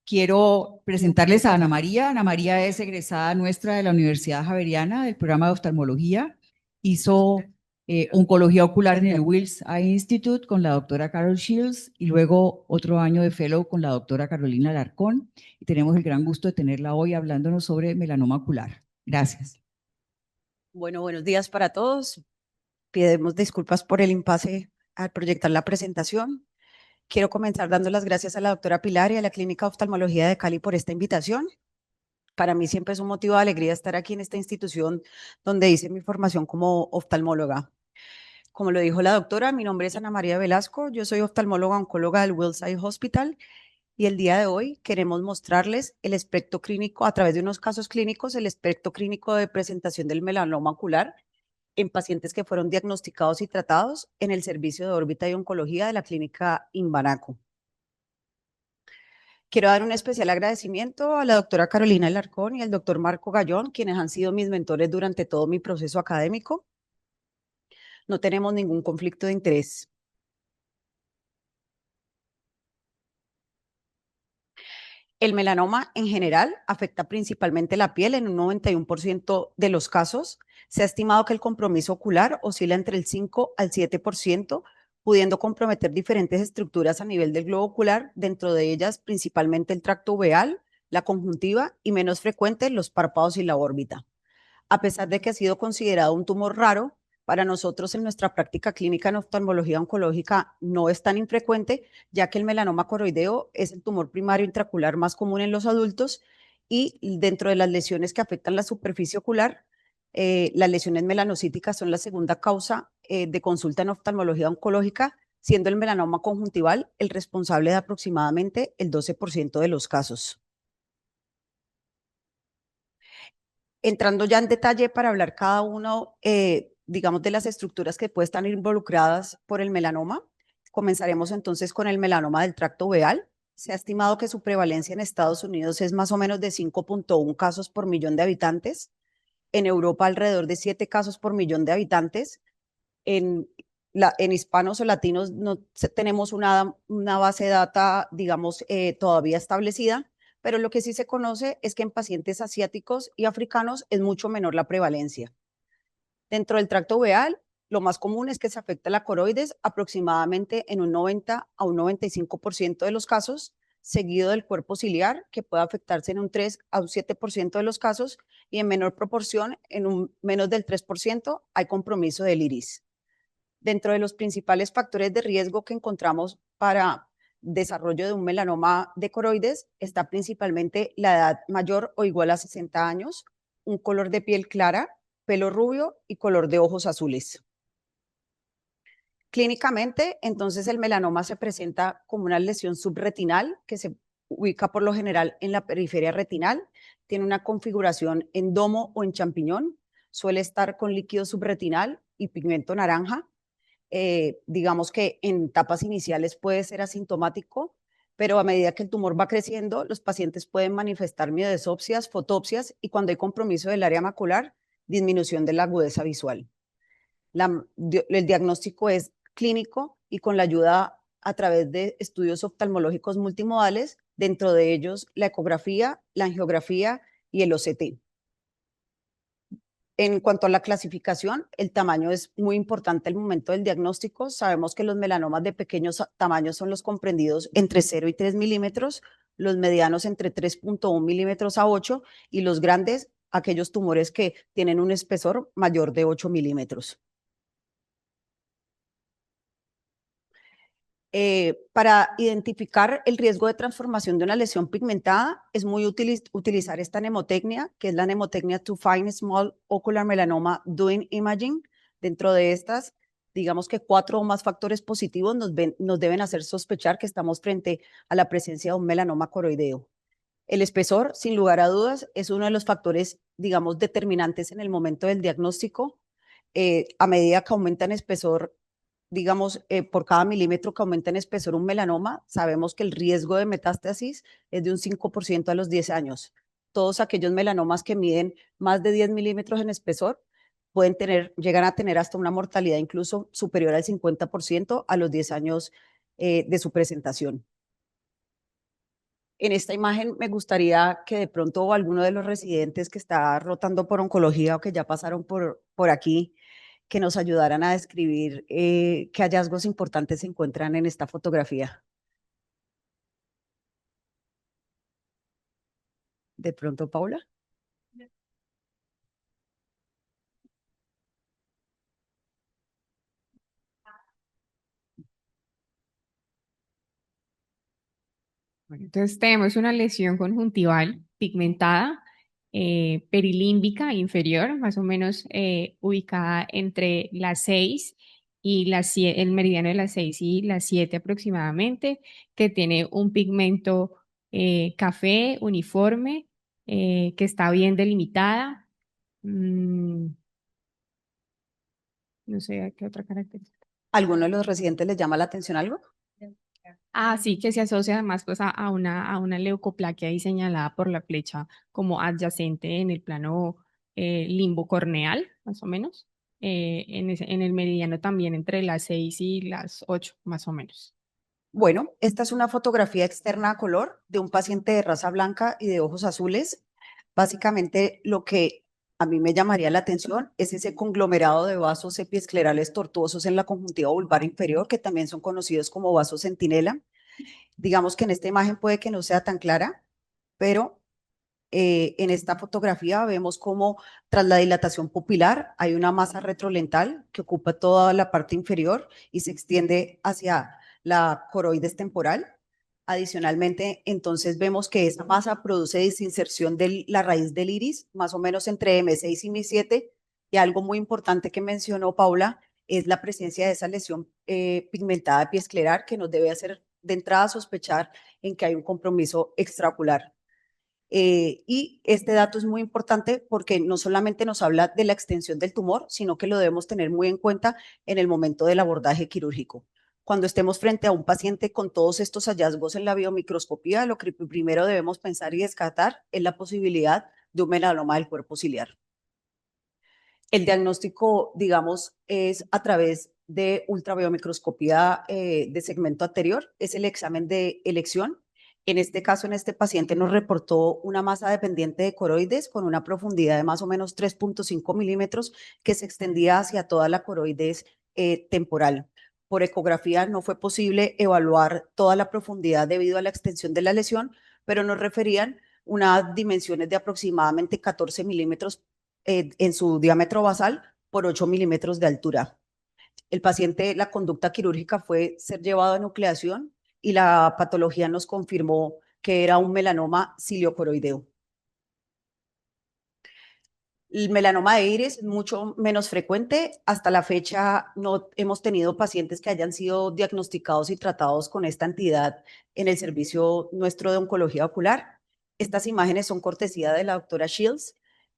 Quiero presentarles a Ana María. Ana María es egresada nuestra de la Universidad Javeriana del programa de oftalmología. Hizo oncología ocular en el Wills Eye Institute con la doctora Carol Shields y luego otro año de fellow con la doctora Carolina Alarcón. Y tenemos el gran gusto de tenerla hoy hablándonos sobre melanoma ocular. Gracias. Bueno, buenos días para todos. Pedimos disculpas por el impasse al proyectar la presentación. Quiero comenzar dando las gracias a la doctora Pilar y a la Clínica de Oftalmología de Cali por esta invitación. Para mí siempre es un motivo de alegría estar aquí en esta institución donde hice mi formación como oftalmóloga. Como lo dijo la doctora, mi nombre es Ana María Velasco, yo soy oftalmóloga oncóloga del Wills Eye Hospital y el día de hoy queremos mostrarles el espectro clínico, a través de unos casos clínicos, el espectro clínico de presentación del melanoma ocular en pacientes que fueron diagnosticados y tratados en el servicio de órbita y oncología de la clínica Imbanaco. Quiero dar un especial agradecimiento a la doctora Carolina Alarcón y al doctor Marco Gallón, quienes han sido mis mentores durante todo mi proceso académico. No tenemos ningún conflicto de interés. El melanoma en general afecta principalmente la piel en un 91% de los casos. Se ha estimado que el compromiso ocular oscila entre el 5 al 7%, pudiendo comprometer diferentes estructuras a nivel del globo ocular, dentro de ellas principalmente el tracto uveal, la conjuntiva y menos frecuente los párpados y la órbita. A pesar de que ha sido considerado un tumor raro, para nosotros en nuestra práctica clínica en oftalmología oncológica no es tan infrecuente, ya que el melanoma coroideo es el tumor primario intraocular más común en los adultos y dentro de las lesiones que afectan la superficie ocular, las lesiones melanocíticas son la segunda causa de consulta en oftalmología oncológica, siendo el melanoma conjuntival el responsable de aproximadamente el 12% de los casos. Entrando ya en detalle para hablar cada uno, digamos, de las estructuras que pueden estar involucradas por el melanoma, comenzaremos entonces con el melanoma del tracto uveal. Se ha estimado que su prevalencia en Estados Unidos es más o menos de 5.1 casos por millón de habitantes. En Europa alrededor de 7 casos por millón de habitantes. En hispanos o latinos no tenemos una base de data, digamos, todavía establecida, pero lo que sí se conoce es que en pacientes asiáticos y africanos es mucho menor la prevalencia. Dentro del tracto uveal, lo más común es que se afecta la coroides aproximadamente en un 90 a un 95% de los casos, seguido del cuerpo ciliar, que puede afectarse en un 3 a un 7% de los casos, y en menor proporción, en un menos del 3%, hay compromiso del iris. Dentro de los principales factores de riesgo que encontramos para desarrollo de un melanoma de coroides está principalmente la edad mayor o igual a 60 años, un color de piel clara, pelo rubio y color de ojos azules. Clínicamente, entonces el melanoma se presenta como una lesión subretinal que se ubica por lo general en la periferia retinal, tiene una configuración en domo o en champiñón, suele estar con líquido subretinal y pigmento naranja. Digamos que en etapas iniciales puede ser asintomático, pero a medida que el tumor va creciendo, los pacientes pueden manifestar miodesopsias, fotopsias y cuando hay compromiso del área macular, disminución de la agudeza visual. El diagnóstico es clínico y con la ayuda a través de estudios oftalmológicos multimodales, dentro de ellos la ecografía, la angiografía y el OCT. En cuanto a la clasificación, el tamaño es muy importante al momento del diagnóstico. Sabemos que los melanomas de pequeños tamaños son los comprendidos entre 0 y 3 milímetros, los medianos entre 3.1 milímetros a 8 y los grandes, aquellos tumores que tienen un espesor mayor de 8 milímetros. Para identificar el riesgo de transformación de una lesión pigmentada, es muy útil utilizar esta mnemotecnia, que es la mnemotecnia to find small ocular melanoma doing imaging. Dentro de estas, digamos que 4 o más factores positivos nos deben hacer sospechar que estamos frente a la presencia de un melanoma coroideo. El espesor, sin lugar a dudas, es uno de los factores, digamos, determinantes en el momento del diagnóstico. A medida que aumenta en espesor, digamos, por cada milímetro que aumenta en espesor un melanoma, sabemos que el riesgo de metástasis es de un 5% a los 10 años. Todos aquellos melanomas que miden más de 10 milímetros en espesor llegan a tener hasta una mortalidad incluso superior al 50% a los 10 años de su presentación. En esta imagen me gustaría que de pronto alguno de los residentes que está rotando por oncología o que ya pasaron por aquí, que nos ayudaran a describir qué hallazgos importantes se encuentran en esta fotografía. De pronto, Paula. Bueno, entonces tenemos una lesión conjuntival pigmentada, perilímbica inferior, más o menos ubicada entre las 6 y las 7, el meridiano de las 6 y las 7 aproximadamente, que tiene un pigmento café uniforme, que está bien delimitada. Mm, no sé qué otra característica. ¿Alguno de los residentes les llama la atención algo? Ah, sí, que se asocia además pues a una leucoplaquia ahí señalada por la flecha como adyacente en el plano limbo corneal, más o menos, en el meridiano también entre las 6 y las 8, más o menos. Bueno, esta es una fotografía externa a color de un paciente de raza blanca y de ojos azules. Básicamente, lo que a mí me llamaría la atención es ese conglomerado de vasos epiesclerales tortuosos en la conjuntiva vulvar inferior, que también son conocidos como vasos centinela. Digamos que en esta imagen puede que no sea tan clara, pero en esta fotografía vemos cómo tras la dilatación pupilar hay una masa retrolental que ocupa toda la parte inferior y se extiende hacia la coroides temporal. Adicionalmente, entonces vemos que esa masa produce desinserción de la raíz del iris, más o menos entre M6 y M7, y algo muy importante que mencionó Paula es la presencia de esa lesión pigmentada epiescleral que nos debe hacer de entrada sospechar en que hay un compromiso extraocular. Y este dato es muy importante porque no solamente nos habla de la extensión del tumor, sino que lo debemos tener muy en cuenta en el momento del abordaje quirúrgico. Cuando estemos frente a un paciente con todos estos hallazgos en la biomicroscopía, lo que primero debemos pensar y descartar es la posibilidad de un melanoma del cuerpo ciliar. El diagnóstico, digamos, es a través de ultrabiomicroscopía de segmento anterior, es el examen de elección. En este caso, en este paciente nos reportó una masa dependiente de coroides con una profundidad de más o menos 3.5 milímetros que se extendía hacia toda la coroides temporal. Por ecografía no fue posible evaluar toda la profundidad debido a la extensión de la lesión, pero nos referían unas dimensiones de aproximadamente 14 milímetros en su diámetro basal por 8 milímetros de altura. El paciente, la conducta quirúrgica fue ser llevado a nucleación y la patología nos confirmó que era un melanoma ciliocoroideo. El melanoma de iris es mucho menos frecuente. Hasta la fecha no hemos tenido pacientes que hayan sido diagnosticados y tratados con esta entidad en el servicio nuestro de oncología ocular. Estas imágenes son cortesía de la doctora Shields.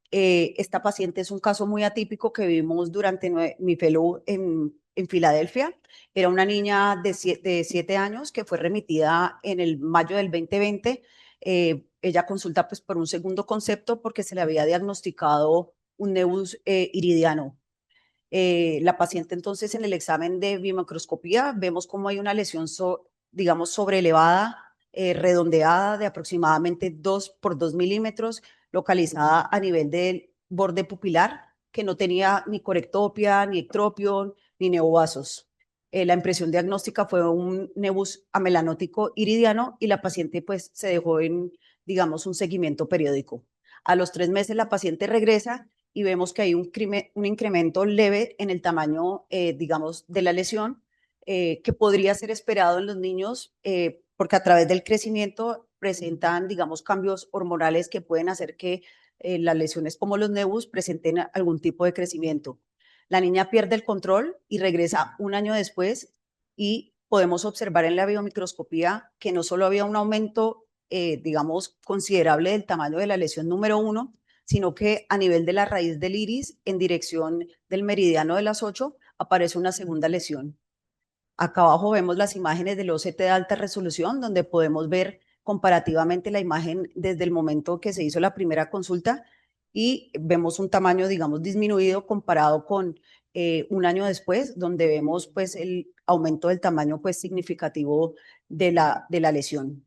Esta paciente es un caso muy atípico que vimos durante mi fellow en Filadelfia. Era una niña de 7 años que fue remitida en el mayo del 2020. Ella consulta pues por un segundo concepto porque se le había diagnosticado un nevus iridiano. La paciente entonces en el examen de biomicroscopía vemos cómo hay una lesión, digamos, sobreelevada, redondeada de aproximadamente 2 por 2 milímetros, localizada a nivel del borde pupilar, que no tenía ni corectopia, ni ectropion, ni neovasos. La impresión diagnóstica fue un nevus amelanótico iridiano y la paciente pues se dejó en, digamos, un seguimiento periódico. A los 3 meses la paciente regresa y vemos que hay un incremento leve en el tamaño, digamos, de la lesión, que podría ser esperado en los niños, porque a través del crecimiento presentan, digamos, cambios hormonales que pueden hacer que las lesiones como los nevus presenten algún tipo de crecimiento. La niña pierde el control y regresa un año después y podemos observar en la biomicroscopía que no solo había un aumento, digamos, considerable del tamaño de la lesión número 1, sino que a nivel de la raíz del iris, en dirección del meridiano de las 8, aparece una segunda lesión. Acá abajo vemos las imágenes del OCT de alta resolución, donde podemos ver comparativamente la imagen desde el momento que se hizo la primera consulta y vemos un tamaño, digamos, disminuido comparado con un año después, donde vemos pues el aumento del tamaño pues significativo de la lesión.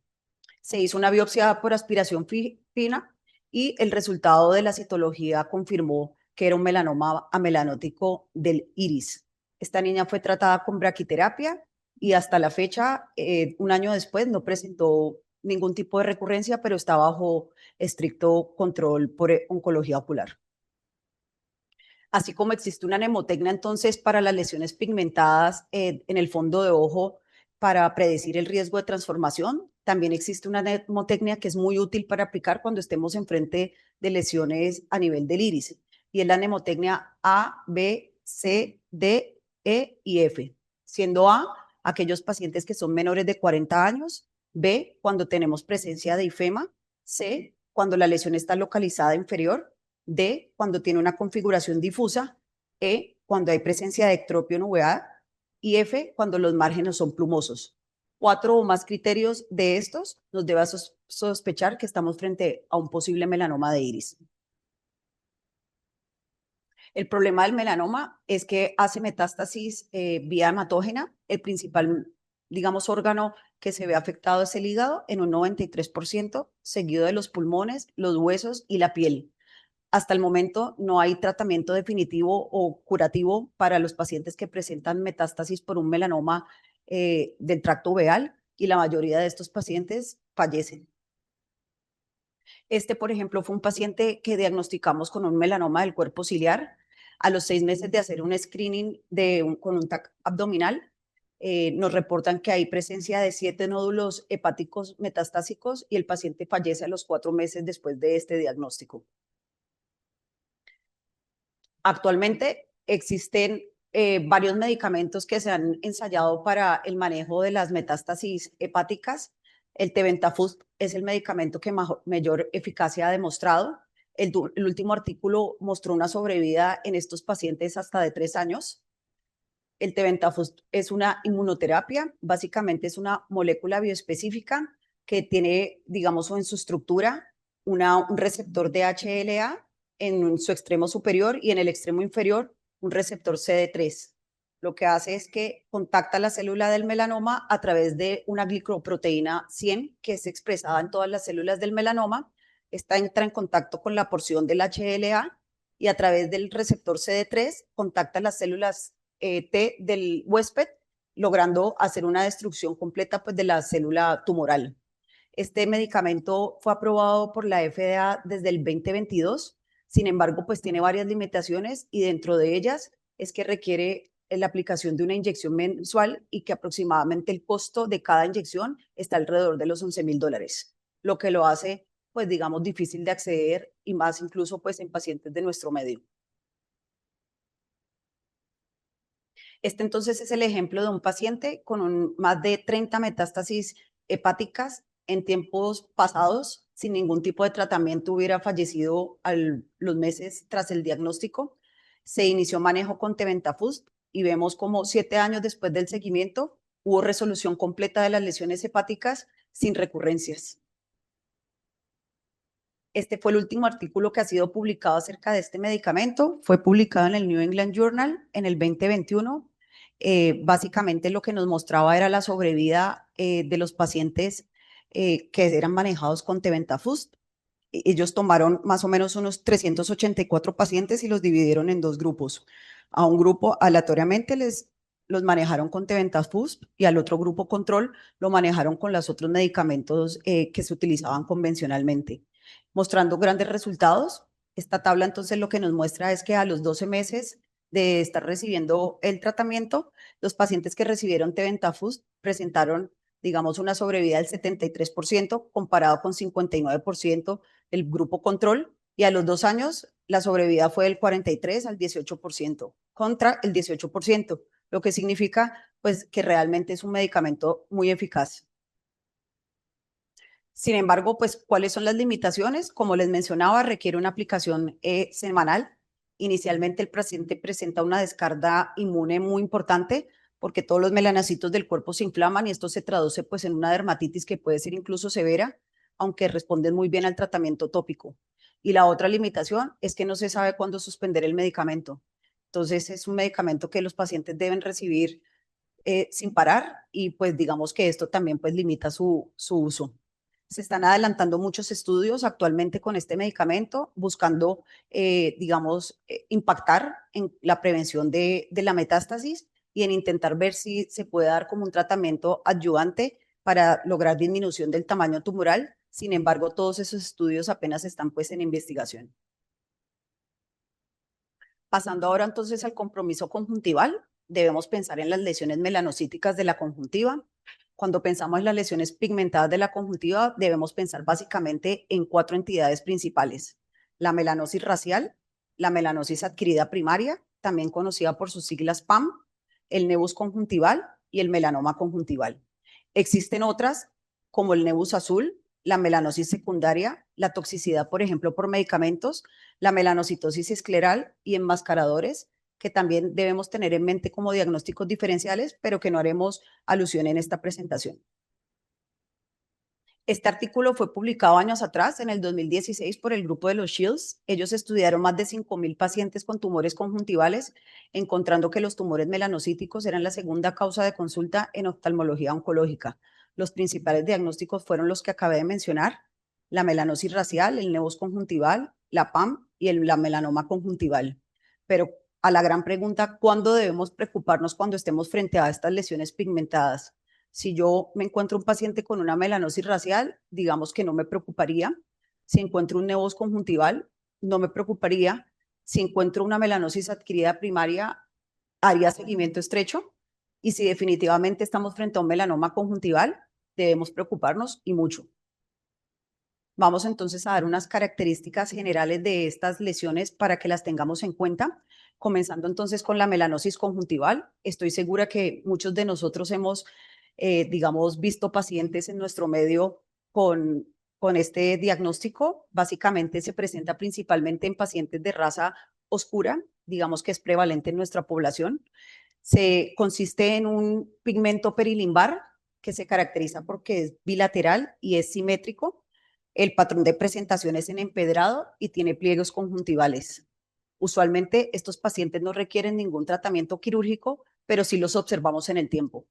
Se hizo una biopsia por aspiración fina y el resultado de la citología confirmó que era un melanoma amelanótico del iris. Esta niña fue tratada con braquiterapia y hasta la fecha, un año después, no presentó ningún tipo de recurrencia, pero está bajo estricto control por oncología ocular. Así como existe una nemotecnia entonces para las lesiones pigmentadas en el fondo de ojo para predecir el riesgo de transformación, también existe una nemotecnia que es muy útil para aplicar cuando estemos enfrente de lesiones a nivel del iris, y es la nemotecnia A, B, C, D, E y F, siendo A aquellos pacientes que son menores de 40 años, B cuando tenemos presencia de ifema, C cuando la lesión está localizada inferior, D, cuando tiene una configuración difusa, E, cuando hay presencia de ectropio en uvea, y F, cuando los márgenes son plumosos. 4 o más criterios de estos nos debe sospechar que estamos frente a un posible melanoma de iris. El problema del melanoma es que hace metástasis vía hematógena. El principal, digamos, órgano que se ve afectado es el hígado en un 93%, seguido de los pulmones, los huesos y la piel. Hasta el momento no hay tratamiento definitivo o curativo para los pacientes que presentan metástasis por un melanoma del tracto uveal, y la mayoría de estos pacientes fallecen. Este, por ejemplo, fue un paciente que diagnosticamos con un melanoma del cuerpo ciliar. A los 6 meses de hacer un screening con un TAC abdominal, nos reportan que hay presencia de 7 nódulos hepáticos metastásicos y el paciente fallece a los 4 meses después de este diagnóstico. Actualmente existen varios medicamentos que se han ensayado para el manejo de las metástasis hepáticas. El tebentafusp es el medicamento que mayor eficacia ha demostrado. El último artículo mostró una sobrevida en estos pacientes hasta de 3 años. El tebentafusp es una inmunoterapia, básicamente es una molécula bioespecífica que tiene, digamos, en su estructura un receptor de HLA en su extremo superior y en el extremo inferior un receptor CD3. Lo que hace es que contacta la célula del melanoma a través de una glicoproteína 100 que es expresada en todas las células del melanoma. Esta entra en contacto con la porción del HLA y a través del receptor CD3 contacta las células T del huésped, logrando hacer una destrucción completa pues, de la célula tumoral. Este medicamento fue aprobado por la FDA desde el 2022, sin embargo, pues tiene varias limitaciones y dentro de ellas es que requiere la aplicación de una inyección mensual y que aproximadamente el costo de cada inyección está alrededor de los $11,000, lo que lo hace, pues digamos, difícil de acceder y más incluso pues en pacientes de nuestro medio. Este entonces es el ejemplo de un paciente con más de 30 metástasis hepáticas en tiempos pasados, sin ningún tipo de tratamiento, hubiera fallecido a los meses tras el diagnóstico. Se inició manejo con tebentafusp y vemos como 7 años después del seguimiento hubo resolución completa de las lesiones hepáticas sin recurrencias. Este fue el último artículo que ha sido publicado acerca de este medicamento. Fue publicado en el New England Journal en el 2021. Básicamente lo que nos mostraba era la sobrevida de los pacientes que eran manejados con tebentafusp. Ellos tomaron más o menos unos 384 pacientes y los dividieron en 2 grupos. A un grupo aleatoriamente los manejaron con tebentafusp y al otro grupo control lo manejaron con los otros medicamentos que se utilizaban convencionalmente, mostrando grandes resultados. Esta tabla entonces lo que nos muestra es que a los 12 meses de estar recibiendo el tratamiento, los pacientes que recibieron tebentafusp presentaron, digamos, una sobrevida del 73% comparado con 59% el grupo control, y a los 2 años la sobrevida fue del 43 al 18% contra el 18%, lo que significa pues que realmente es un medicamento muy eficaz. Sin embargo, pues, ¿cuáles son las limitaciones? Como les mencionaba, requiere una aplicación semanal. Inicialmente el paciente presenta una descarga inmune muy importante porque todos los melanocitos del cuerpo se inflaman y esto se traduce pues en una dermatitis que puede ser incluso severa, aunque responden muy bien al tratamiento tópico. Y la otra limitación es que no se sabe cuándo suspender el medicamento. Entonces es un medicamento que los pacientes deben recibir sin parar y pues digamos que esto también pues limita su uso. Se están adelantando muchos estudios actualmente con este medicamento, buscando, impactar en la prevención de la metástasis y en intentar ver si se puede dar como un tratamiento adyuvante para lograr disminución del tamaño tumoral. Sin embargo, todos esos estudios apenas están pues en investigación. Pasando ahora entonces al compromiso conjuntival, debemos pensar en las lesiones melanocíticas de la conjuntiva. Cuando pensamos en las lesiones pigmentadas de la conjuntiva, debemos pensar básicamente en 4 entidades principales: la melanosis racial, la melanosis adquirida primaria, también conocida por sus siglas PAM, el nevus conjuntival y el melanoma conjuntival. Existen otras como el nevus azul, la melanosis secundaria, la toxicidad, por ejemplo, por medicamentos, la melanocitosis escleral y enmascaradores, que también debemos tener en mente como diagnósticos diferenciales, pero que no haremos alusión en esta presentación. Este artículo fue publicado años atrás, en el 2016, por el grupo de los Shields. Ellos estudiaron más de 5.000 pacientes con tumores conjuntivales, encontrando que los tumores melanocíticos eran la segunda causa de consulta en oftalmología oncológica. Los principales diagnósticos fueron los que acabé de mencionar: la melanosis racial, el nevus conjuntival, la PAM y la melanoma conjuntival. Pero a la gran pregunta, ¿cuándo debemos preocuparnos cuando estemos frente a estas lesiones pigmentadas? Si yo me encuentro un paciente con una melanosis racial, digamos que no me preocuparía. Si encuentro un nevus conjuntival, no me preocuparía. Si encuentro una melanosis adquirida primaria, haría seguimiento estrecho. Y si definitivamente estamos frente a un melanoma conjuntival, debemos preocuparnos y mucho. Vamos entonces a dar unas características generales de estas lesiones para que las tengamos en cuenta. Comenzando entonces con la melanosis conjuntival. Estoy segura que muchos de nosotros hemos visto pacientes en nuestro medio con este diagnóstico. Básicamente se presenta principalmente en pacientes de raza oscura, digamos que es prevalente en nuestra población. Se consiste en un pigmento perilimbar que se caracteriza porque es bilateral y es simétrico. El patrón de presentación es en empedrado y tiene pliegos conjuntivales. Usualmente estos pacientes no requieren ningún tratamiento quirúrgico, pero sí los observamos en el tiempo.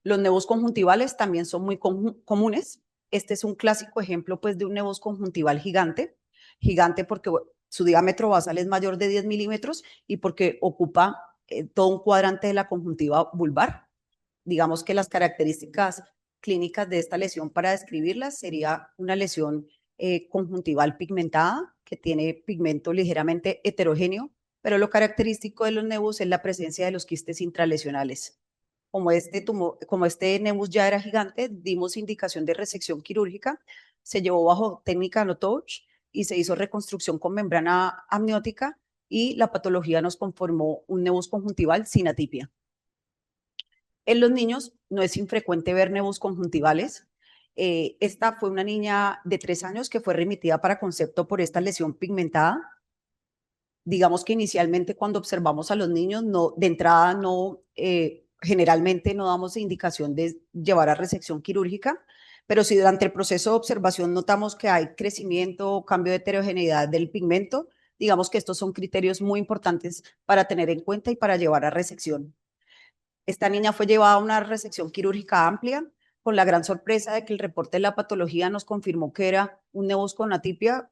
Los nevus conjuntivales también son muy comunes. Este es un clásico ejemplo pues, de un nevus conjuntival gigante. Gigante porque su diámetro basal es mayor de 10 milímetros y porque ocupa todo un cuadrante de la conjuntiva vulvar. Digamos que las características clínicas de esta lesión para describirlas sería una lesión conjuntival pigmentada que tiene pigmento ligeramente heterogéneo, pero lo característico de los nevus es la presencia de los quistes intralesionales. Como este nevus ya era gigante, dimos indicación de resección quirúrgica, se llevó bajo técnica no-touch y se hizo reconstrucción con membrana amniótica y la patología nos conformó un nevus conjuntival sin atipia. En los niños no es infrecuente ver nevus conjuntivales. Esta fue una niña de 3 años que fue remitida para concepto por esta lesión pigmentada. Digamos que inicialmente cuando observamos a los niños, de entrada generalmente no damos indicación de llevar a resección quirúrgica, pero si durante el proceso de observación notamos que hay crecimiento o cambio de heterogeneidad del pigmento, digamos que estos son criterios muy importantes para tener en cuenta y para llevar a resección. Esta niña fue llevada a una resección quirúrgica amplia, con la gran sorpresa de que el reporte de la patología nos confirmó que era un nevus con atipia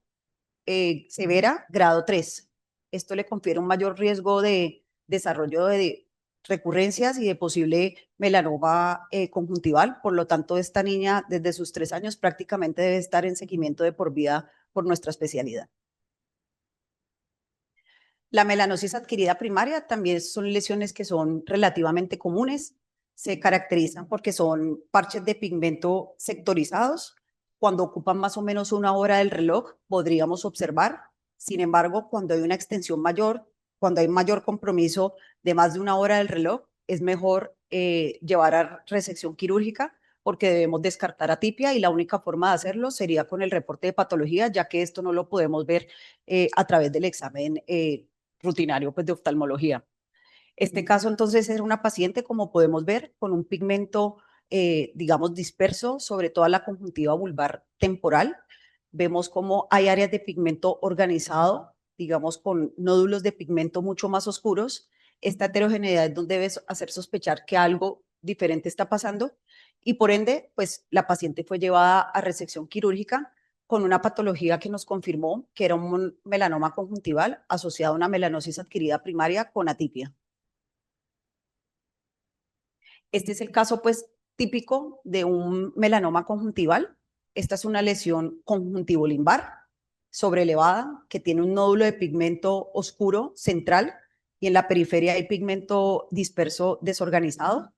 severa, grado 3. Esto le confiere un mayor riesgo de desarrollo de recurrencias y de posible melanoma conjuntival. Por lo tanto, esta niña desde sus 3 años prácticamente debe estar en seguimiento de por vida por nuestra especialidad. La melanosis adquirida primaria también son lesiones que son relativamente comunes. Se caracterizan porque son parches de pigmento sectorizados. Cuando ocupan más o menos 1 hora del reloj, podríamos observar. Sin embargo, cuando hay una extensión mayor, cuando hay mayor compromiso de más de 1 hora del reloj, es mejor llevar a resección quirúrgica porque debemos descartar atipia y la única forma de hacerlo sería con el reporte de patología, ya que esto no lo podemos ver a través del examen rutinario pues, de oftalmología. Este caso entonces era una paciente, como podemos ver, con un pigmento, disperso sobre toda la conjuntiva vulvar temporal. Vemos cómo hay áreas de pigmento organizado, digamos, con nódulos de pigmento mucho más oscuros. Esta heterogeneidad es donde debe hacer sospechar que algo diferente está pasando y por ende, pues la paciente fue llevada a resección quirúrgica con una patología que nos confirmó que era un melanoma conjuntival asociado a una melanosis adquirida primaria con atipia. Este es el caso, pues, típico de un melanoma conjuntival. Esta es una lesión conjuntivo-limbar sobrelevada que tiene un nódulo de pigmento oscuro central y en la periferia hay pigmento disperso desorganizado.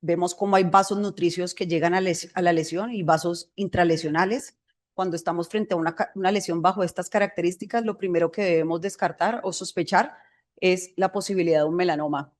Vemos cómo hay vasos nutricios que llegan a la lesión y vasos intralesionales. Cuando estamos frente a una lesión bajo estas características, lo primero que debemos descartar o sospechar es la posibilidad de un melanoma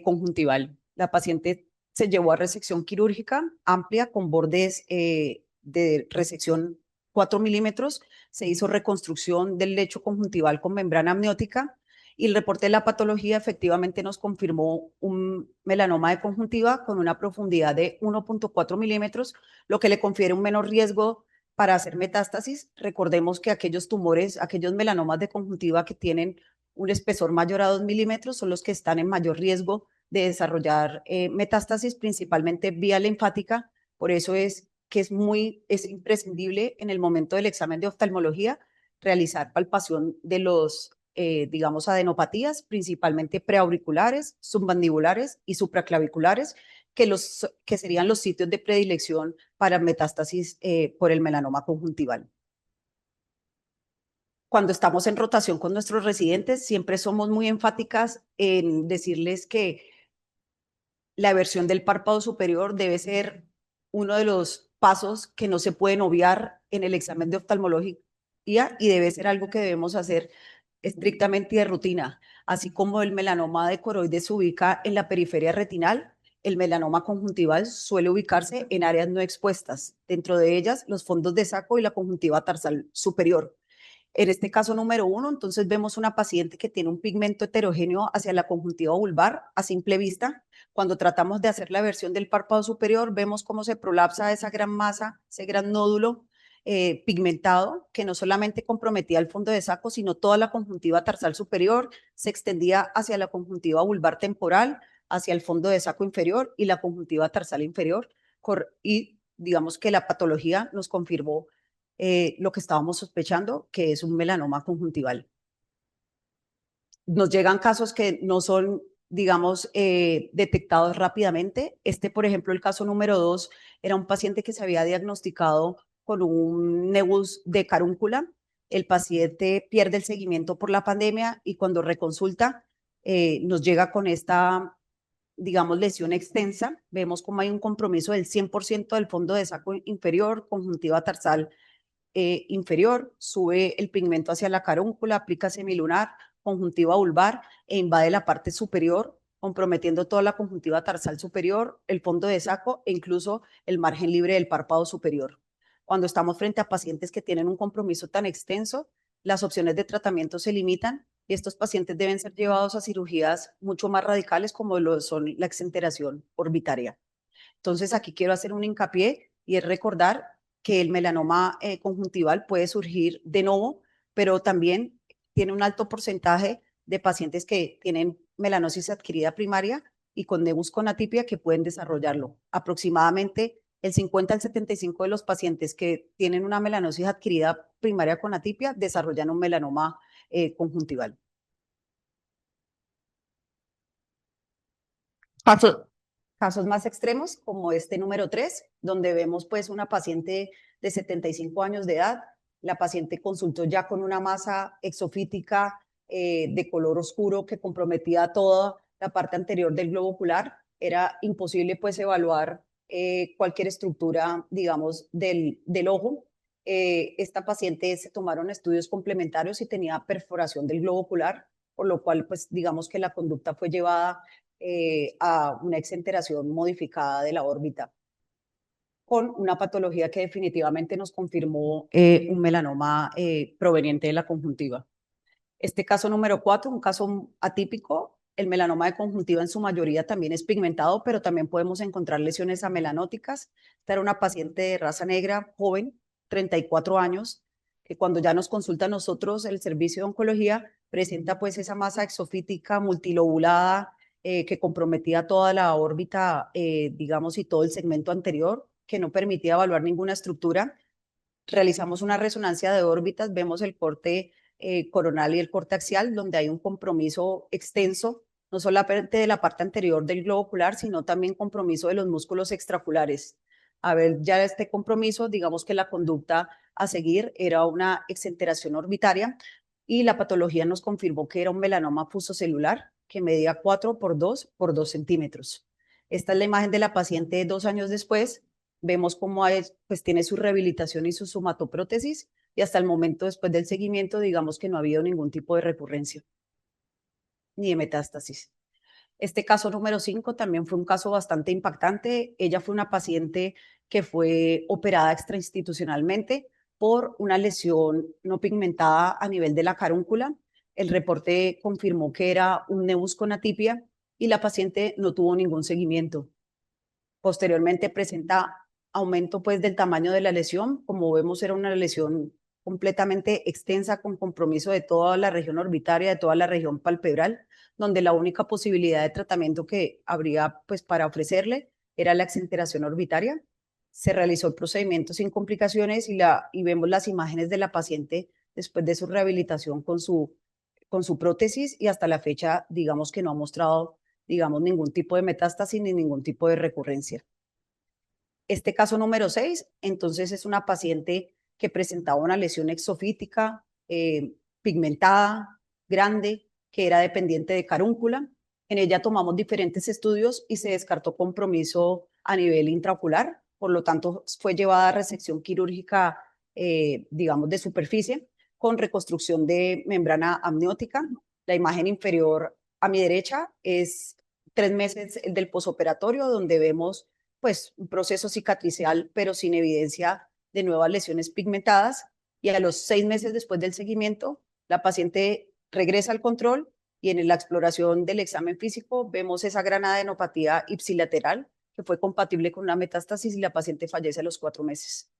conjuntival. La paciente se llevó a resección quirúrgica amplia con bordes de resección 4 milímetros. Se hizo reconstrucción del lecho conjuntival con membrana amniótica y el reporte de la patología efectivamente nos confirmó un melanoma de conjuntiva con una profundidad de 1.4 milímetros, lo que le confiere un menor riesgo para hacer metástasis. Recordemos que aquellos tumores, aquellos melanomas de conjuntiva que tienen un espesor mayor a 2 milímetros son los que están en mayor riesgo de desarrollar metástasis, principalmente vía linfática. Por eso es que es imprescindible en el momento del examen de oftalmología realizar palpación de los, digamos, adenopatías, principalmente preauriculares, submandibulares y supraclaviculares, que serían los sitios de predilección para metástasis por el melanoma conjuntival. Cuando estamos en rotación con nuestros residentes, siempre somos muy enfáticas en decirles que la eversión del párpado superior debe ser uno de los pasos que no se pueden obviar en el examen de oftalmología y debe ser algo que debemos hacer estrictamente de rutina. Así como el melanoma de coroides se ubica en la periferia retinal, el melanoma conjuntival suele ubicarse en áreas no expuestas, dentro de ellas los fondos de saco y la conjuntiva tarsal superior. En este caso número 1, entonces vemos una paciente que tiene un pigmento heterogéneo hacia la conjuntiva vulvar a simple vista. Cuando tratamos de hacer la versión del párpado superior, vemos cómo se prolapsa esa gran masa, ese gran nódulo pigmentado que no solamente comprometía el fondo de saco, sino toda la conjuntiva tarsal superior, se extendía hacia la conjuntiva vulvar temporal, hacia el fondo de saco inferior y la conjuntiva tarsal inferior. Y digamos que la patología nos confirmó lo que estábamos sospechando, que es un melanoma conjuntival. Nos llegan casos que no son, digamos, detectados rápidamente. Por ejemplo, el caso número 2 era un paciente que se había diagnosticado con un nebus de carúncula. El paciente pierde el seguimiento por la pandemia y cuando reconsulta nos llega con esta, digamos, lesión extensa. Vemos cómo hay un compromiso del 100% del fondo de saco inferior, conjuntiva tarsal inferior, sube el pigmento hacia la carúncula, aplica semilunar, conjuntiva vulvar e invade la parte superior, comprometiendo toda la conjuntiva tarsal superior, el fondo de saco e incluso el margen libre del párpado superior. Cuando estamos frente a pacientes que tienen un compromiso tan extenso, las opciones de tratamiento se limitan y estos pacientes deben ser llevados a cirugías mucho más radicales como lo son la exenteración orbitaria. Entonces aquí quiero hacer un hincapié y es recordar que el melanoma conjuntival puede surgir de nuevo, pero también tiene un alto porcentaje de pacientes que tienen melanosis adquirida primaria y con nebus con atipia que pueden desarrollarlo. Aproximadamente el 50 al 75 de los pacientes que tienen una melanosis adquirida primaria con atipia desarrollan un melanoma conjuntival. Casos más extremos, como este número 3, donde vemos pues una paciente de 75 años de edad. La paciente consultó ya con una masa exofítica de color oscuro que comprometía toda la parte anterior del globo ocular. Era imposible pues evaluar cualquier estructura, digamos, del ojo. Esta paciente se tomaron estudios complementarios y tenía perforación del globo ocular, por lo cual pues digamos que la conducta fue llevada a una exenteración modificada de la órbita, con una patología que definitivamente nos confirmó un melanoma proveniente de la conjuntiva. Este caso número 4, un caso atípico. El melanoma de conjuntiva en su mayoría también es pigmentado, pero también podemos encontrar lesiones amelanóticas. Esta era una paciente de raza negra, joven, 34 años, que cuando ya nos consulta a nosotros el servicio de oncología, presenta pues esa masa exofítica multilobulada, que comprometía toda la órbita, digamos, y todo el segmento anterior, que no permitía evaluar ninguna estructura. Realizamos una resonancia de órbitas, vemos el corte coronal y el corte axial, donde hay un compromiso extenso, no solamente de la parte anterior del globo ocular, sino también compromiso de los músculos extraoculares. A ver, ya este compromiso, digamos que la conducta a seguir era una exenteración orbitaria y la patología nos confirmó que era un melanoma fusocelular que medía 4 por 2 por 2 centímetros. Esta es la imagen de la paciente 2 años después. Vemos cómo pues, tiene su rehabilitación y su somatoprótesis y hasta el momento después del seguimiento, digamos que no ha habido ningún tipo de recurrencia ni de metástasis. Este caso número 5 también fue un caso bastante impactante. Ella fue una paciente que fue operada extrainstitucionalmente por una lesión no pigmentada a nivel de la carúncula. El reporte confirmó que era un nevus con atipia y la paciente no tuvo ningún seguimiento. Posteriormente presenta aumento pues del tamaño de la lesión. Como vemos, era una lesión completamente extensa con compromiso de toda la región orbitaria, de toda la región palpebral, donde la única posibilidad de tratamiento que habría pues para ofrecerle era la exenteración orbitaria. Se realizó el procedimiento sin complicaciones y vemos las imágenes de la paciente después de su rehabilitación con su prótesis y hasta la fecha, digamos que no ha mostrado, digamos, ningún tipo de metástasis ni ningún tipo de recurrencia. Este caso número 6, entonces es una paciente que presentaba una lesión exofítica, pigmentada, grande, que era dependiente de carúncula. En ella tomamos diferentes estudios y se descartó compromiso a nivel intraocular, por lo tanto fue llevada a resección quirúrgica, digamos, de superficie con reconstrucción de membrana amniótica. La imagen inferior a mi derecha es 3 meses del posoperatorio, donde vemos pues un proceso cicatricial, pero sin evidencia de nuevas lesiones pigmentadas. Y a los 6 meses después del seguimiento, la paciente regresa al control y en la exploración del examen físico vemos esa gran adenopatía ipsilateral que fue compatible con una metástasis y la paciente fallece a los 4 meses.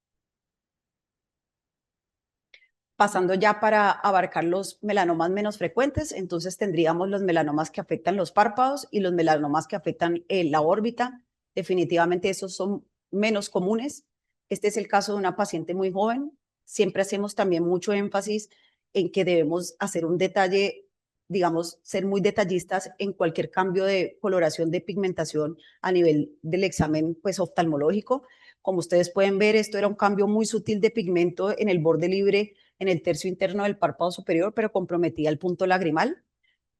Pasando ya para abarcar los melanomas menos frecuentes, entonces tendríamos los melanomas que afectan los párpados y los melanomas que afectan la órbita. Definitivamente esos son menos comunes. Este es el caso de una paciente muy joven. Siempre hacemos también mucho énfasis en que debemos hacer un detalle, digamos, ser muy detallistas en cualquier cambio de coloración, de pigmentación a nivel del examen pues, oftalmológico. Como ustedes pueden ver, esto era un cambio muy sutil de pigmento en el borde libre en el tercio interno del párpado superior, pero comprometía el punto lagrimal.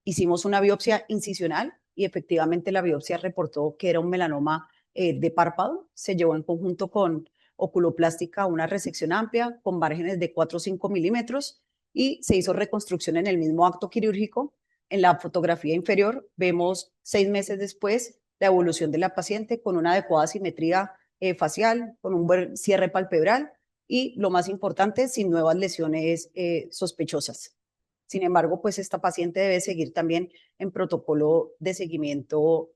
Hicimos una biopsia incisional y efectivamente la biopsia reportó que era un melanoma de párpado. Se llevó en conjunto con oculoplástica una resección amplia con márgenes de 4 o 5 milímetros y se hizo reconstrucción en el mismo acto quirúrgico. En la fotografía inferior vemos 6 meses después la evolución de la paciente con una adecuada simetría facial, con un buen cierre palpebral y, lo más importante, sin nuevas lesiones sospechosas. Sin embargo, pues esta paciente debe seguir también en protocolo de seguimiento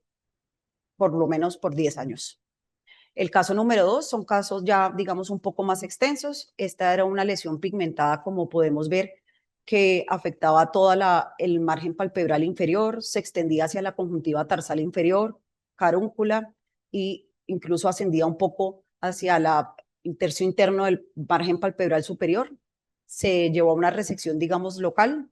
por lo menos por 10 años. El caso número 2 son casos ya, digamos, un poco más extensos. Esta era una lesión pigmentada, como podemos ver, que afectaba todo el margen palpebral inferior, se extendía hacia la conjuntiva tarsal inferior, carúncula e incluso ascendía un poco hacia el tercio interno del margen palpebral superior. Se llevó a una resección, digamos, local.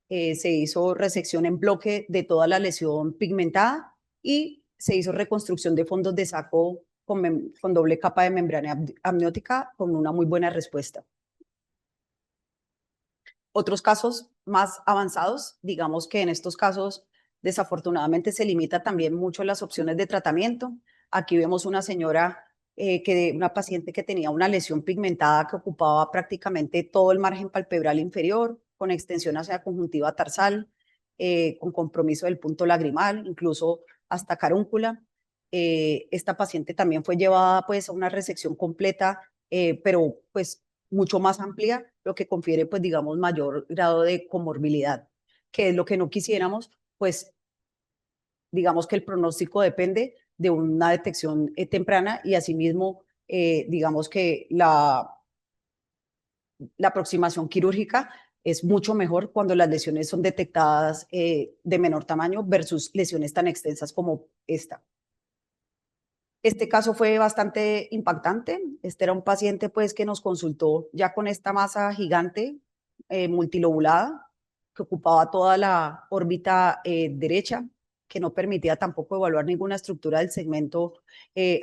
Se hizo resección en bloque de toda la lesión pigmentada y se hizo reconstrucción de fondos de saco con doble capa de membrana amniótica con una muy buena respuesta. Otros casos más avanzados, digamos que en estos casos desafortunadamente se limita también mucho las opciones de tratamiento. Aquí vemos una señora, una paciente que tenía una lesión pigmentada que ocupaba prácticamente todo el margen palpebral inferior, con extensión hacia la conjuntiva tarsal, con compromiso del punto lagrimal, incluso hasta carúncula. Esta paciente también fue llevada pues a una resección completa, pero pues mucho más amplia, lo que confiere pues digamos mayor grado de comorbilidad, que es lo que no quisiéramos, pues digamos que el pronóstico depende de una detección temprana y asimismo digamos que la aproximación quirúrgica es mucho mejor cuando las lesiones son detectadas de menor tamaño versus lesiones tan extensas como esta. Este caso fue bastante impactante. Este era un paciente pues que nos consultó ya con esta masa gigante multilobulada que ocupaba toda la órbita derecha, que no permitía tampoco evaluar ninguna estructura del segmento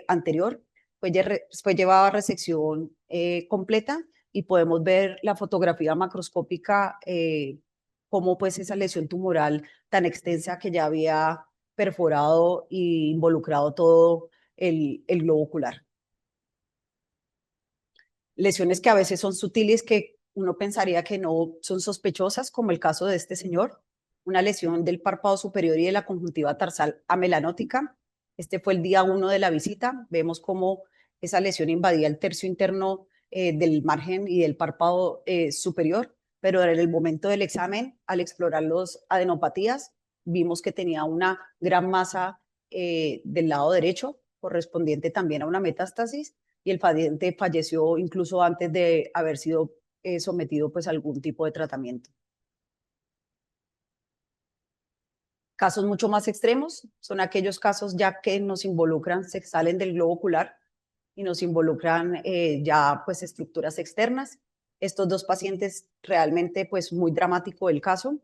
anterior. Fue llevada a resección completa y podemos ver la fotografía macroscópica, cómo pues esa lesión tumoral tan extensa que ya había perforado e involucrado todo el globo ocular. Lesiones que a veces son sutiles, que uno pensaría que no son sospechosas, como el caso de este señor, una lesión del párpado superior y de la conjuntiva tarsal amelanótica. Este fue el día 1 de la visita. Vemos cómo esa lesión invadía el tercio interno del margen y del párpado superior, pero en el momento del examen, al explorar los adenopatías, vimos que tenía una gran masa del lado derecho, correspondiente también a una metástasis, y el paciente falleció incluso antes de haber sido sometido pues, a algún tipo de tratamiento. Casos mucho más extremos son aquellos casos ya que nos involucran, se salen del globo ocular y nos involucran ya pues estructuras externas. Estos dos pacientes realmente pues muy dramático el caso,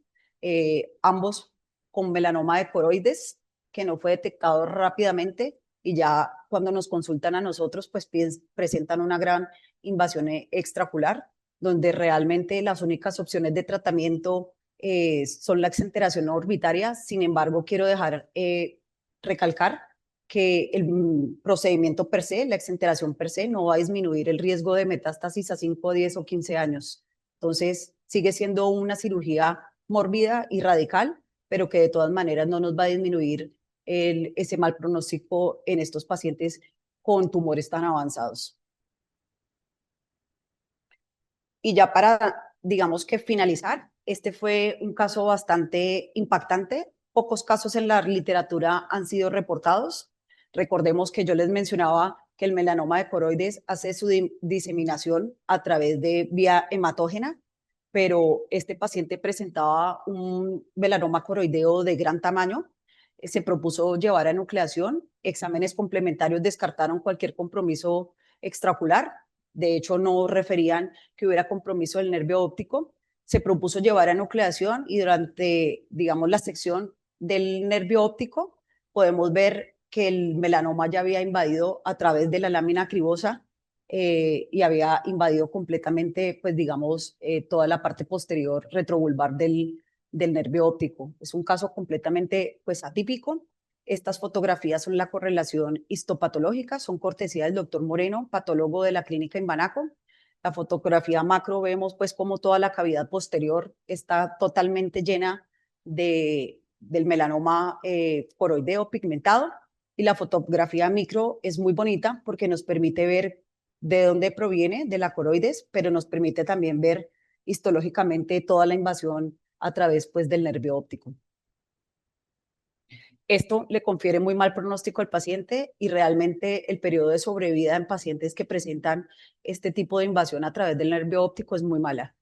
ambos con melanoma de coroides que no fue detectado rápidamente y ya cuando nos consultan a nosotros pues presentan una gran invasión extraocular donde realmente las únicas opciones de tratamiento son la exenteración orbitaria. Sin embargo, quiero dejar recalcar que el procedimiento per se, la exenteración per se, no va a disminuir el riesgo de metástasis a 5, 10 o 15 años. Entonces, sigue siendo una cirugía mórbida y radical, pero que de todas maneras no nos va a disminuir ese mal pronóstico en estos pacientes con tumores tan avanzados. Y ya para, digamos que finalizar, este fue un caso bastante impactante. Pocos casos en la literatura han sido reportados. Recordemos que yo les mencionaba que el melanoma de coroides hace su diseminación a través de vía hematógena, pero este paciente presentaba un melanoma coroideo de gran tamaño. Se propuso llevar a nucleación. Exámenes complementarios descartaron cualquier compromiso extraocular. De hecho, no referían que hubiera compromiso del nervio óptico. Se propuso llevar a nucleación y durante, digamos, la sección del nervio óptico podemos ver que el melanoma ya había invadido a través de la lámina cribosa y había invadido completamente, pues digamos, toda la parte posterior retrovulvar del nervio óptico. Es un caso completamente, pues, atípico. Estas fotografías son la correlación histopatológica, son cortesía del doctor Moreno, patólogo de la clínica en Banaco. La fotografía macro vemos pues como toda la cavidad posterior está totalmente llena del melanoma coroideo pigmentado, y la fotografía micro es muy bonita porque nos permite ver de dónde proviene, de la coroides, pero nos permite también ver histológicamente toda la invasión a través pues del nervio óptico. Esto le confiere muy mal pronóstico al paciente y realmente el periodo de sobrevida en pacientes que presentan este tipo de invasión a través del nervio óptico es muy mala.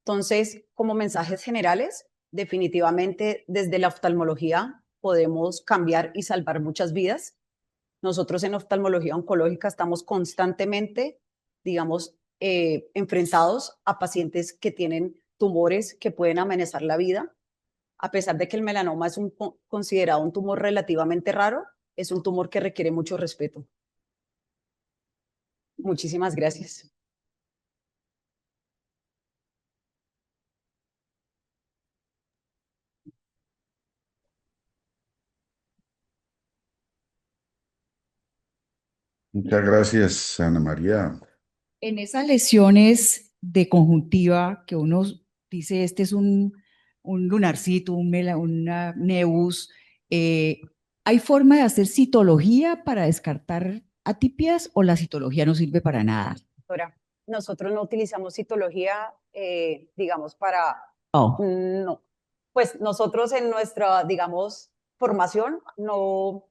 Entonces, como mensajes generales, definitivamente desde la oftalmología podemos cambiar y salvar muchas vidas. Nosotros en oftalmología oncológica estamos constantemente, digamos, enfrentados a pacientes que tienen tumores que pueden amenazar la vida. A pesar de que el melanoma es considerado un tumor relativamente raro, es un tumor que requiere mucho respeto. Muchísimas gracias. Muchas gracias, Ana María. En esas lesiones de conjuntiva que uno dice, este es un lunarcito, una nevus, ¿hay forma de hacer citología para descartar atipias o la citología no sirve para nada? Doctora, nosotros no utilizamos citología, digamos, para... Oh. No. Pues nosotros en nuestra, digamos, formación no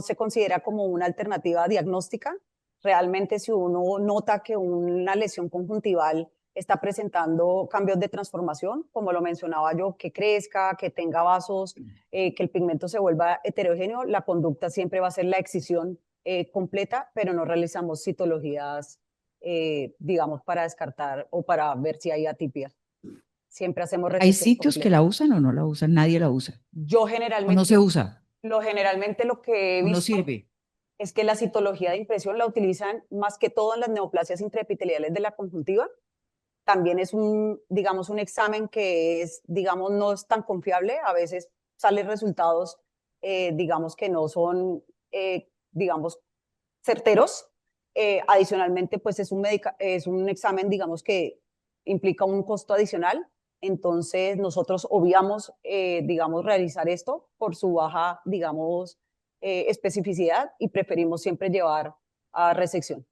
se considera como una alternativa diagnóstica. Realmente si uno nota que una lesión conjuntival está presentando cambios de transformación, como lo mencionaba yo, que crezca, que tenga vasos, que el pigmento se vuelva heterogéneo, la conducta siempre va a ser la excisión completa, pero no realizamos citologías, digamos, para descartar o para ver si hay atipia. Siempre hacemos ¿Hay resección sitios que completa. la usan o no la usan? Nadie la usa. Yo ¿O generalmente, no se usa? generalmente lo que he ¿O no visto sirve? es que la citología de impresión la utilizan más que todo en las neoplasias intraepiteliales de la conjuntiva. También es digamos, un examen que es, digamos, no es tan confiable. A veces salen resultados, digamos, que no son, digamos, certeros. Adicionalmente, pues es es un examen, digamos, que implica un costo adicional. Entonces, nosotros obviamos, digamos, realizar esto por su baja, digamos, especificidad y preferimos siempre llevar a resección.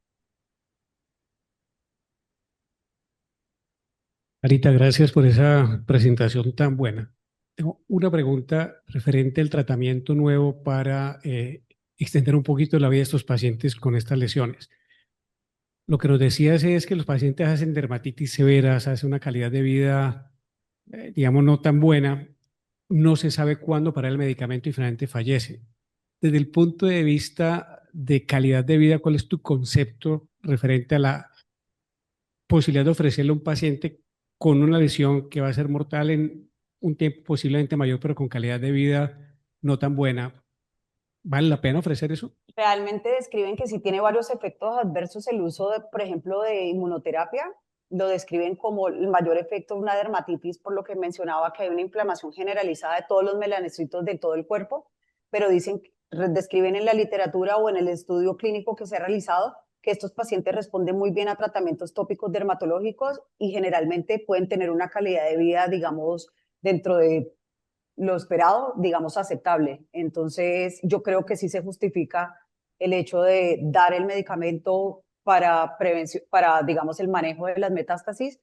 Arita, gracias por esa presentación tan buena. Tengo una pregunta referente al tratamiento nuevo para extender un poquito la vida de estos pacientes con estas lesiones. Lo que nos decías es que los pacientes hacen dermatitis severas, hacen una calidad de vida, digamos, no tan buena. No se sabe cuándo parar el medicamento y finalmente fallece. Desde el punto de vista de calidad de vida, ¿cuál es tu concepto referente a la posibilidad de ofrecerle a un paciente con una lesión que va a ser mortal en un tiempo posiblemente mayor, pero con calidad de vida no tan buena? ¿Vale la pena ofrecer eso? Realmente describen que sí tiene varios efectos adversos el uso, de, por ejemplo, de inmunoterapia. Lo describen como el mayor efecto de una dermatitis, por lo que mencionaba que hay una inflamación generalizada de todos los melanocitos de todo el cuerpo, pero describen en la literatura o en el estudio clínico que se ha realizado que estos pacientes responden muy bien a tratamientos tópicos dermatológicos y generalmente pueden tener una calidad de vida, digamos, dentro de lo esperado, digamos, aceptable. Entonces, yo creo que sí se justifica el hecho de dar el medicamento para prevención, para, digamos, el manejo de las metástasis.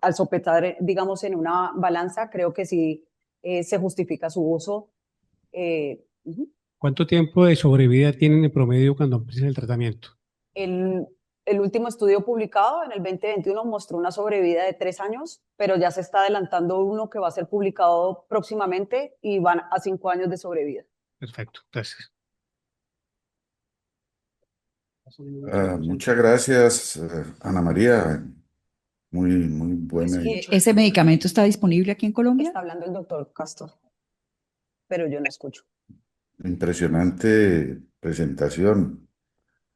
Al sopesar, digamos, en una balanza, creo que sí se justifica su uso. Uh-huh. ¿Cuánto tiempo de sobrevida tienen en promedio cuando empiezan el tratamiento? El, el último estudio publicado en el 2021 mostró una sobrevida de 3 años, pero ya se está adelantando uno que va a ser publicado próximamente y van a 5 años de sobrevida. Perfecto, gracias. Muchas gracias, Ana María. Muy buena. ¿Ese medicamento está disponible aquí en Colombia? Está hablando el doctor Castro, pero yo no escucho. Impresionante presentación.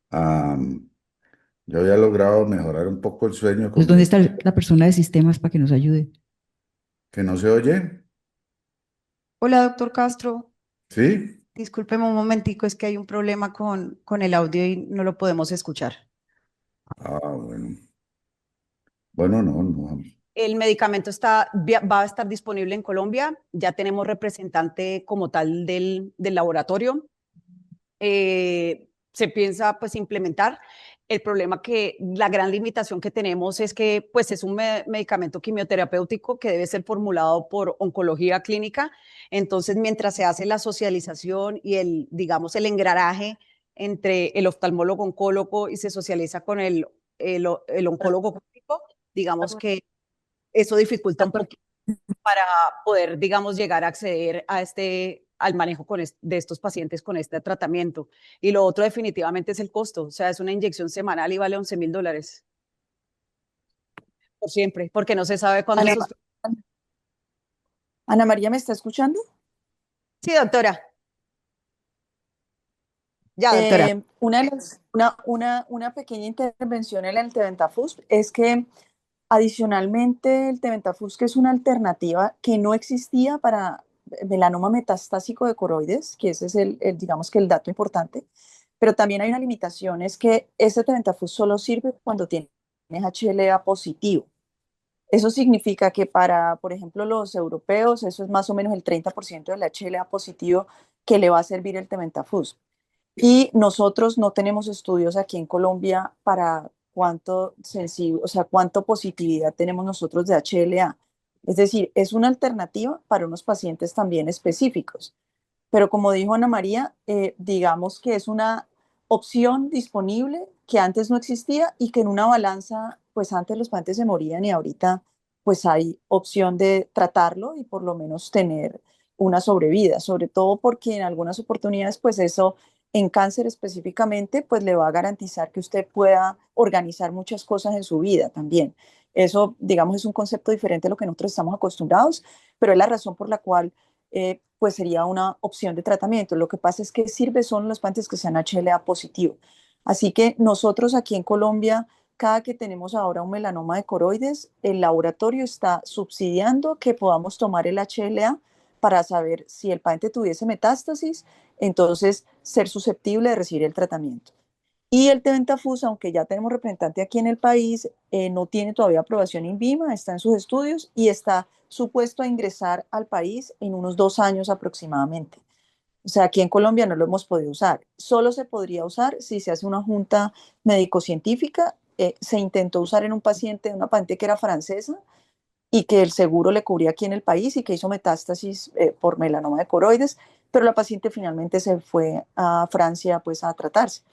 Yo había logrado mejorar un poco el sueño Pues, con ¿dónde está la persona de sistemas para que nos ayude? que no se oye. Hola, doctor Castro. ¿Sí? Discúlpeme un momentico, es que hay un problema con el audio y no lo podemos escuchar. Bueno. Bueno, no. El medicamento va a estar disponible en Colombia. Ya tenemos representante como tal del laboratorio. Se piensa pues implementar. El problema la gran limitación que tenemos es que pues es un medicamento quimioterapéutico que debe ser formulado por oncología clínica. Entonces, mientras se hace la socialización y digamos, el engranaje entre el oftalmólogo oncólogo y se socializa con el oncólogo clínico, digamos que eso dificulta un poquito para poder, digamos, llegar a acceder a al manejo de estos pacientes con este tratamiento. Y lo otro definitivamente es el costo. O sea, es una inyección semanal y vale $11,000. Por siempre, porque no se sabe cuándo esos... Ana María, ¿me está escuchando? Sí, doctora. Ya, doctora. Una pequeña intervención en el Tebentafusp es que adicionalmente el Tebentafusp es una alternativa que no existía para melanoma metastásico de coroides, que ese es digamos que el dato importante, pero también hay una limitación, es que este Tebentafusp solo sirve cuando tienes HLA positivo. Eso significa que para, por ejemplo, los europeos, eso es más o menos el 30% del HLA positivo que le va a servir el Tebentafusp. Y nosotros no tenemos estudios aquí en Colombia para cuánto positividad tenemos nosotros de HLA. Es decir, es una alternativa para unos pacientes también específicos. Pero como dijo Ana María, digamos que es una opción disponible que antes no existía y que en una balanza, pues antes los pacientes se morían y ahorita pues hay opción de tratarlo y por lo menos tener una sobrevida, sobre todo porque en algunas oportunidades pues eso en cáncer específicamente pues le va a garantizar que usted pueda organizar muchas cosas en su vida también. Eso, digamos, es un concepto diferente a lo que nosotros estamos acostumbrados, pero es la razón por la cual pues sería una opción de tratamiento. Lo que pasa es que sirve son los pacientes que sean HLA positivo. Así que nosotros aquí en Colombia, cada que tenemos ahora un melanoma de coroides, el laboratorio está subsidiando que podamos tomar el HLA para saber si el paciente tuviese metástasis, entonces ser susceptible de recibir el tratamiento. Y el Teventafus, aunque ya tenemos representante aquí en el país, no tiene todavía aprobación INVIMA, está en sus estudios y está supuesto a ingresar al país en unos 2 años aproximadamente. O sea, aquí en Colombia no lo hemos podido usar. Solo se podría usar si se hace una junta médico-científica. Se intentó usar en un paciente, una paciente que era francesa y que el seguro le cubría aquí en el país y que hizo metástasis por melanoma de coroides, pero la paciente finalmente se fue a Francia pues a tratarse.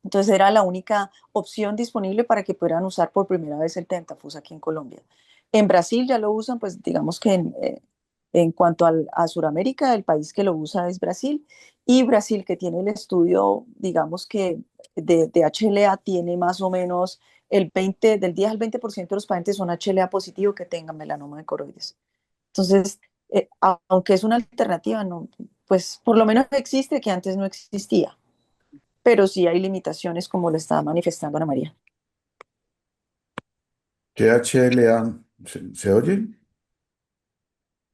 Entonces era la única opción disponible para que pudieran usar por primera vez el Tentafus aquí en Colombia. En Brasil ya lo usan, pues digamos que en cuanto a Sudamérica, el país que lo usa es Brasil. Y Brasil, que tiene el estudio, digamos que de HLA, tiene más o menos del 10 al 20% de los pacientes son HLA positivo que tengan melanoma de coroides. Entonces, aunque es una alternativa, no, pues por lo menos existe que antes no existía, pero sí hay limitaciones como lo está manifestando Ana María. ¿Qué HLA? ¿Se oye?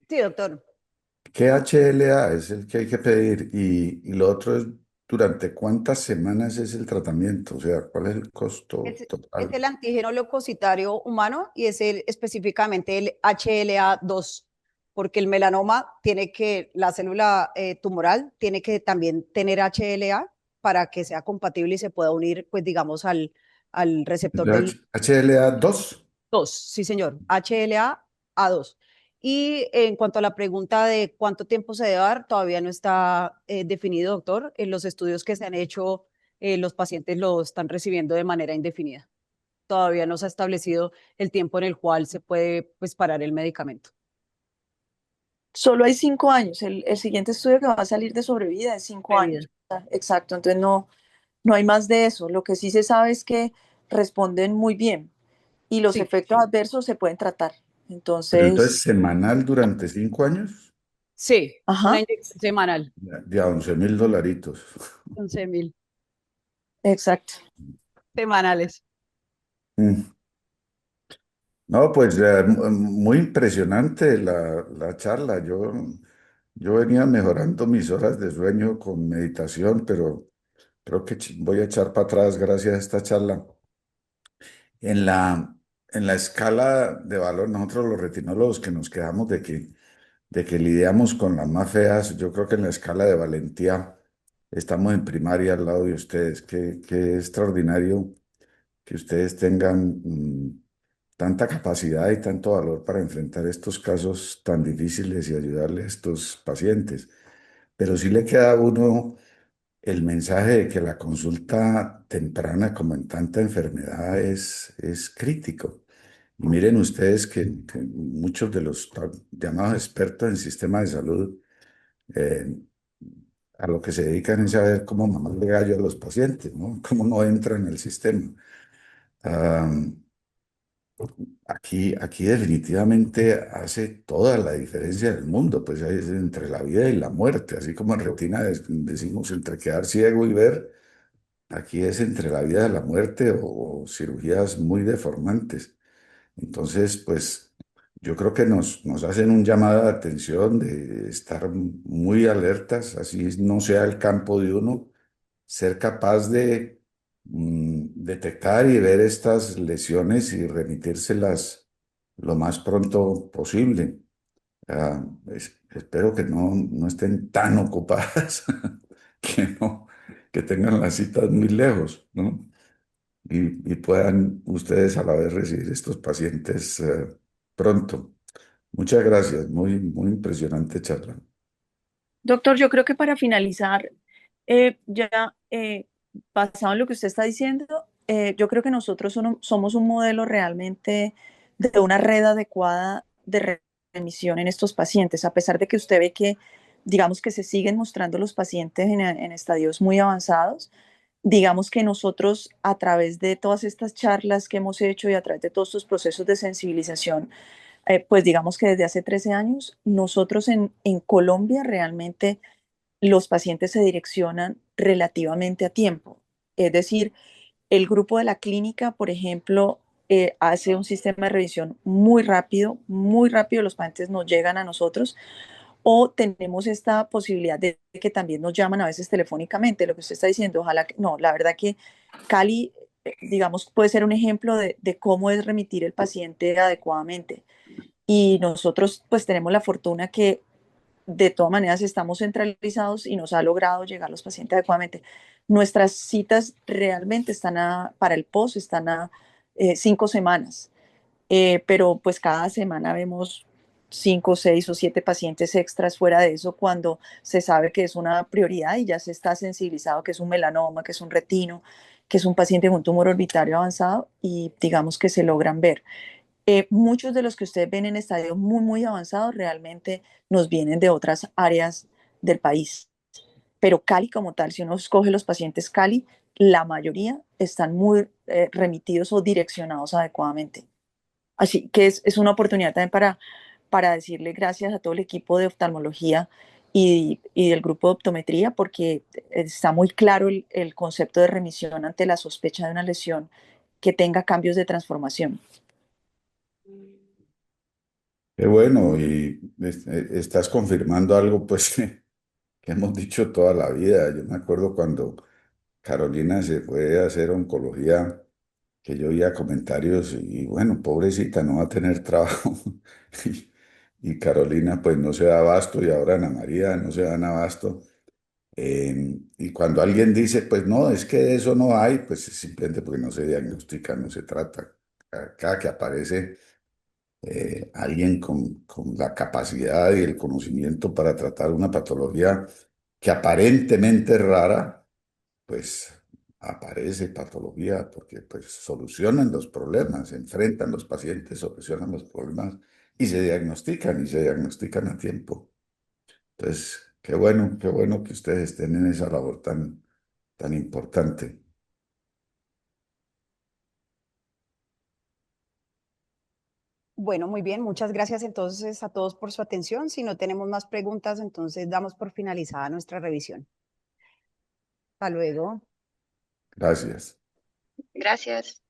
Sí, doctor. ¿Qué HLA es el que hay que pedir? Y lo otro es, ¿durante cuántas semanas es el tratamiento? O sea, ¿cuál es el costo Es total? el antígeno leucocitario humano y es específicamente el HLA-2, porque el melanoma tiene que, la célula tumoral tiene que también tener HLA para que sea compatible y se pueda unir, pues digamos, al receptor del HLA-2. 2. Sí, señor, HLA-A2. Y en cuanto a la pregunta de cuánto tiempo se debe dar, todavía no está definido, doctor. En los estudios que se han hecho, los pacientes lo están recibiendo de manera indefinida. Todavía no se ha establecido el tiempo en el cual se puede pues, parar el medicamento. Solo hay 5 años. El siguiente estudio que va a salir de sobrevida es 5 años. Exacto, entonces no hay más de eso. Lo que sí se sabe es que responden muy bien y los Sí, efectos adversos se pueden tratar. Pero Entonces, entonces, ¿semanal durante 5 años? sí, una ajá, inyección semanal, De a 11.000 dolaritos. 11.000 exacto. semanales. Mm. No, pues muy impresionante la charla. Yo venía mejorando mis horas de sueño con meditación, pero creo que voy a echar para atrás gracias a esta charla. En la escala de valor, nosotros los retinólogos que nos quedamos de que lidiamos con las más feas, yo creo que en la escala de valentía estamos en primaria al lado de ustedes. Qué extraordinario que ustedes tengan tanta capacidad y tanto valor para enfrentar estos casos tan difíciles y ayudarle a estos pacientes. Pero sí le queda a uno el mensaje de que la consulta temprana, como en tanta enfermedad, es crítico. Y miren ustedes que muchos de los llamados expertos en sistema de salud eh, a lo que se dedican es a ver cómo mamarle gallo a los pacientes, ¿no? Cómo no entran en el sistema. Ah, aquí definitivamente hace toda la diferencia del mundo, pues es entre la vida y la muerte, así como en retina decimos entre quedar ciego y ver, aquí es entre la vida y la muerte o cirugías muy deformantes. Entonces, pues yo creo que nos hacen un llamado de atención de estar muy alertas, así no sea el campo de uno, ser capaz de detectar y ver estas lesiones y remitírselas lo más pronto posible. Espero que no estén tan ocupadas, que tengan las citas muy lejos, ¿no? Y puedan ustedes a la vez recibir estos pacientes pronto. Muchas gracias, muy impresionante charla. Doctor, yo creo que para finalizar, ya basado en lo que usted está diciendo, yo creo que nosotros somos un modelo realmente de una red adecuada de remisión en estos pacientes, a pesar de que usted ve que, digamos que se siguen mostrando los pacientes en estadios muy avanzados. Digamos que nosotros, a través de todas estas charlas que hemos hecho y a través de todos estos procesos de sensibilización, pues digamos que desde hace 13 años, nosotros en Colombia realmente los pacientes se direccionan relativamente a tiempo. Es decir, el grupo de la clínica, por ejemplo, hace un sistema de revisión muy rápido, los pacientes nos llegan a nosotros o tenemos esta posibilidad de que también nos llaman a veces telefónicamente, lo que usted está diciendo, ojalá que, no, la verdad que Cali, digamos, puede ser un ejemplo de cómo es remitir el paciente adecuadamente. Y nosotros pues tenemos la fortuna que de todas maneras estamos centralizados y nos ha logrado llegar los pacientes adecuadamente. Nuestras citas realmente para el post están a 5 semanas, pero pues cada semana vemos 5, 6 o 7 pacientes extras fuera de eso cuando se sabe que es una prioridad y ya se está sensibilizado que es un melanoma, que es un retino, que es un paciente con un tumor orbitario avanzado y digamos que se logran ver. Muchos de los que ustedes ven en estadios muy avanzados realmente nos vienen de otras áreas del país. Pero Cali como tal, si uno escoge los pacientes Cali, la mayoría están muy remitidos o direccionados adecuadamente. Así que es una oportunidad también para decirle gracias a todo el equipo de oftalmología y del grupo de optometría, porque está muy claro el concepto de remisión ante la sospecha de una lesión que tenga cambios de transformación. Qué bueno, y estás confirmando algo pues que hemos dicho toda la vida. Yo me acuerdo cuando Carolina se fue a hacer oncología, que yo oía comentarios y bueno, pobrecita, no va a tener trabajo. Y Carolina pues no se da abasto y ahora Ana María no se dan abasto. Y cuando alguien dice, pues no, es que de eso no hay, pues es simplemente porque no se diagnostica, no se trata. Cada que aparece alguien con la capacidad y el conocimiento para tratar una patología que aparentemente es rara, pues aparece patología porque pues solucionan los problemas, se enfrentan los pacientes, solucionan los problemas y se diagnostican a tiempo. Entonces, qué bueno que ustedes estén en esa labor tan importante. Bueno, muy bien, muchas gracias entonces a todos por su atención. Si no tenemos más preguntas, entonces damos por finalizada nuestra revisión. Hasta luego. Gracias. Gracias.